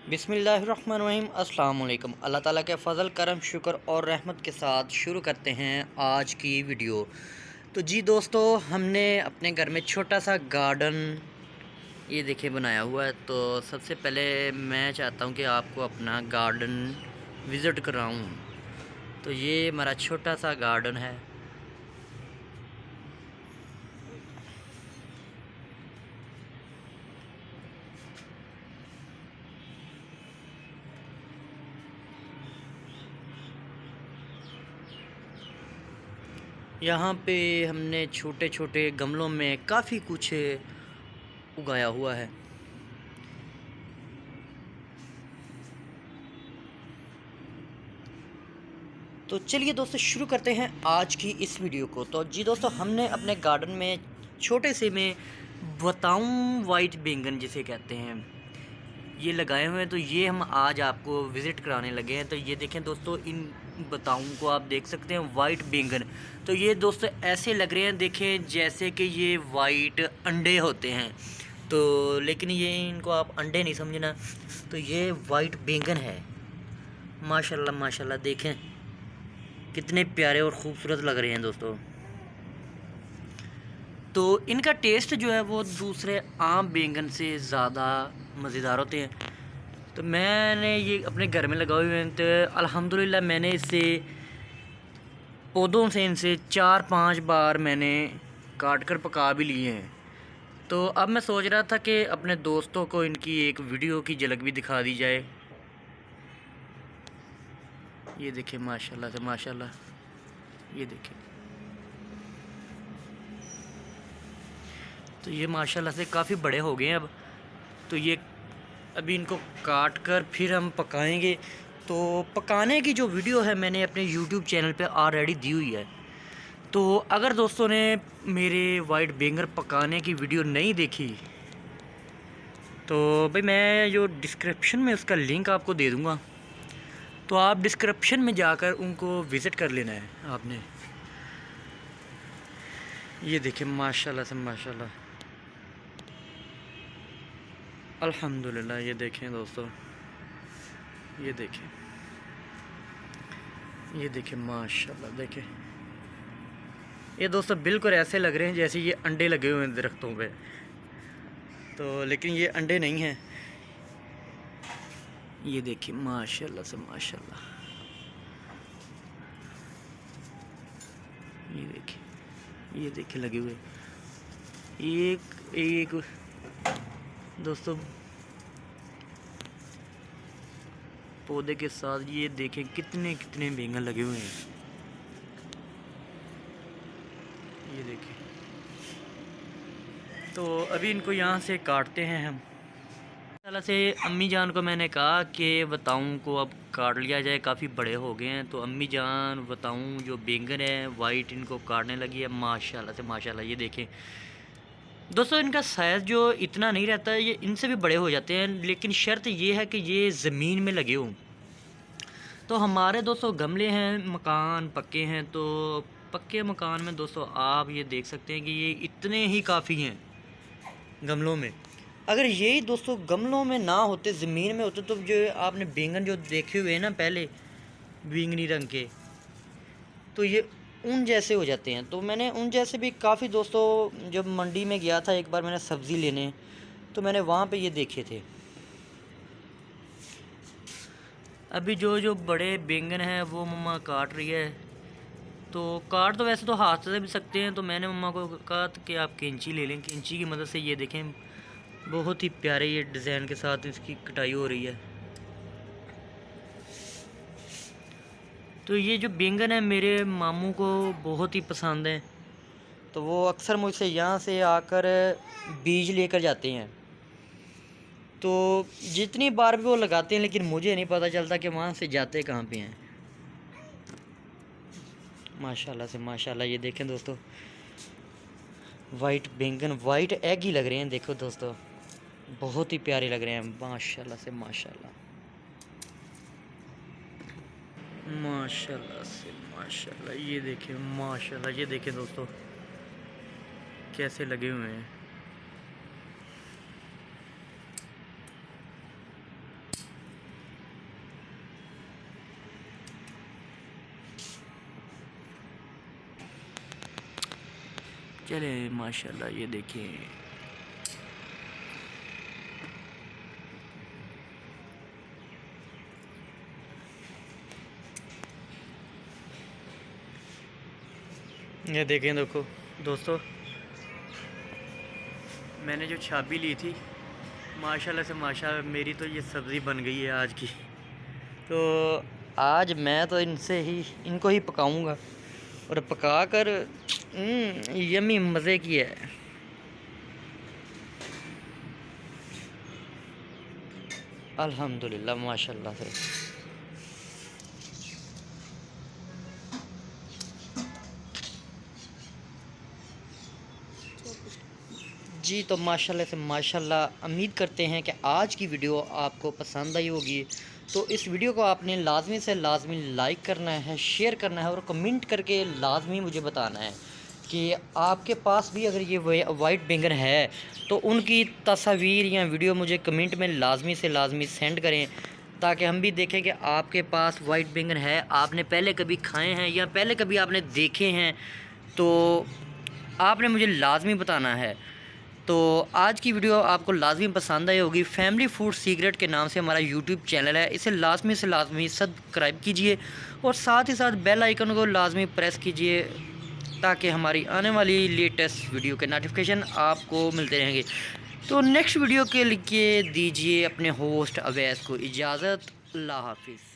बिस्मिल्लाहिर्रहमानिर्रहीम। अस्सलाम वालेकुम। अल्लाह ताला के फ़ज़ल करम शुक्र और रहमत के साथ शुरू करते हैं आज की वीडियो। तो जी दोस्तों, हमने अपने घर में छोटा सा गार्डन ये देखिए बनाया हुआ है। तो सबसे पहले मैं चाहता हूँ कि आपको अपना गार्डन विज़िट कराऊँ। तो ये हमारा छोटा सा गार्डन है। यहाँ पे हमने छोटे छोटे गमलों में काफ़ी कुछ उगाया हुआ है। तो चलिए दोस्तों, शुरू करते हैं आज की इस वीडियो को। तो जी दोस्तों, हमने अपने गार्डन में छोटे से में बताऊं वाइट बैंगन जिसे कहते हैं, ये लगाए हुए हैं। तो ये हम आज आपको विज़िट कराने लगे हैं। तो ये देखें दोस्तों, इन बताऊं को आप देख सकते हैं, वाइट बैंगन। तो ये दोस्तों ऐसे लग रहे हैं, देखें जैसे कि ये वाइट अंडे होते हैं। तो लेकिन ये इनको आप अंडे नहीं समझना। तो ये वाइट बैंगन है। माशाल्लाह माशाल्लाह, देखें कितने प्यारे और ख़ूबसूरत लग रहे हैं दोस्तों। तो इनका टेस्ट जो है वो दूसरे आम बैंगन से ज़्यादा मज़ेदार होते हैं। तो मैंने ये अपने घर में लगाए हुए हैं। तो अल्हम्दुलिल्लाह मैंने इससे पौधों से इनसे 4-5 बार मैंने काट कर पका भी लिए हैं। तो अब मैं सोच रहा था कि अपने दोस्तों को इनकी एक वीडियो की झलक भी दिखा दी जाए। ये देखिए माशाल्लाह से माशाल्लाह, ये देखिए। तो ये माशाल्लाह से काफ़ी बड़े हो गए हैं अब। तो ये अभी इनको काट कर फिर हम पकाएंगे। तो पकाने की जो वीडियो है मैंने अपने यूट्यूब चैनल पे ऑलरेडी दी हुई है। तो अगर दोस्तों ने मेरे वाइट बैंगन पकाने की वीडियो नहीं देखी तो भाई मैं जो डिस्क्रिप्शन में उसका लिंक आपको दे दूँगा। तो आप डिस्क्रिप्शन में जाकर उनको विज़िट कर लेना है आपने। ये देखिए माशाल्लाह से माशाल्लाह, अल्हम्दुलिल्लाह। ये देखें दोस्तों, ये देखें, ये देखें माशाल्लाह, देखें। ये दोस्तों बिल्कुल ऐसे लग रहे हैं जैसे ये अंडे लगे हुए हैं दरख्तों पे। तो लेकिन ये अंडे नहीं हैं। ये देखिए माशाल्लाह से माशाल्लाह, ये देखिए लगे हुए एक एक दोस्तों पौधे के साथ। ये देखें कितने कितने बैंगन लगे हुए हैं। ये देखें। तो अभी इनको यहाँ से काटते हैं हम। तरह से अम्मी जान को मैंने कहा कि बताऊँ को अब काट लिया जाए, काफ़ी बड़े हो गए हैं। तो अम्मी जान बताऊँ जो बैंगन है वाइट, इनको काटने लगी है माशाल्लाह से माशाल्लाह। ये देखें दोस्तों, इनका साइज़ जो इतना नहीं रहता है, ये इनसे भी बड़े हो जाते हैं। लेकिन शर्त ये है कि ये ज़मीन में लगे हों। तो हमारे दोस्तों गमले हैं, मकान पक्के हैं। तो पक्के मकान में दोस्तों आप ये देख सकते हैं कि ये इतने ही काफ़ी हैं गमलों में। अगर यही दोस्तों गमलों में ना होते, ज़मीन में होते, तो जो आपने बैंगन जो देखे हुए हैं ना पहले बैंगनी रंग के, तो ये ऊन जैसे हो जाते हैं। तो मैंने उन जैसे भी काफ़ी दोस्तों, जब मंडी में गया था एक बार मैंने सब्ज़ी लेने, तो मैंने वहाँ पे ये देखे थे। अभी जो जो बड़े बैंगन हैं वो मम्मा काट रही है। तो काट तो वैसे तो हाथ से भी सकते हैं। तो मैंने मम्मा को कहा कि आप कैंची ले लें। कैंची की मदद से ये देखें बहुत ही प्यारे ये डिज़ाइन के साथ इसकी कटाई हो रही है। तो ये जो बैंगन है मेरे मामू को बहुत ही पसंद है। तो वो अक्सर मुझसे यहाँ से आकर बीज लेकर जाते हैं। तो जितनी बार भी वो लगाते हैं, लेकिन मुझे नहीं पता चलता कि वहाँ से जाते कहाँ पे हैं। माशाल्लाह से माशाल्लाह, ये देखें दोस्तों वाइट बैंगन, वाइट एग ही लग रहे हैं। देखो दोस्तों बहुत ही प्यारे लग रहे हैं माशाल्लाह से माशाल्लाह, माशाल्लाह से माशाल्लाह। ये देखें माशाल्लाह, ये देखें दोस्तों कैसे लगे हुए हैं। चले माशाल्लाह, ये देखिए ये देखें। देखो दोस्तों, मैंने जो चाबी ली थी माशाल्लाह से माशाल्लाह मेरी तो ये सब्ज़ी बन गई है आज की। तो आज मैं तो इनको ही पकाऊंगा और पका कर यम्मी मज़े की है। अल्हम्दुलिल्लाह माशाल्लाह से। जी तो माशाल्लाह से माशाल्लाह, उम्मीद करते हैं कि आज की वीडियो आपको पसंद आई होगी। तो इस वीडियो को आपने लाजमी से लाजमी लाइक करना है, शेयर करना है और कमेंट करके लाजमी मुझे बताना है कि आपके पास भी अगर ये वाइट बैंगन है तो उनकी तस्वीर या वीडियो मुझे कमेंट में लाजमी से लाजमी सेंड करें, ताकि हम भी देखें कि आपके पास वाइट बैंगन है, आपने पहले कभी खाए हैं या पहले कभी आपने देखे हैं, तो आपने मुझे लाजमी बताना है। तो आज की वीडियो आपको लाजमी पसंद आई होगी। फैमिली फूड सीक्रेट के नाम से हमारा यूट्यूब चैनल है, इसे लाजमी से लाजमी सब्सक्राइब कीजिए और साथ ही साथ बेल आइकन को लाजमी प्रेस कीजिए, ताकि हमारी आने वाली लेटेस्ट वीडियो के नोटिफिकेशन आपको मिलते रहेंगे। तो नेक्स्ट वीडियो के लिए दीजिए अपने होस्ट अवैस को इजाज़त। अल्लाह हाफिज़।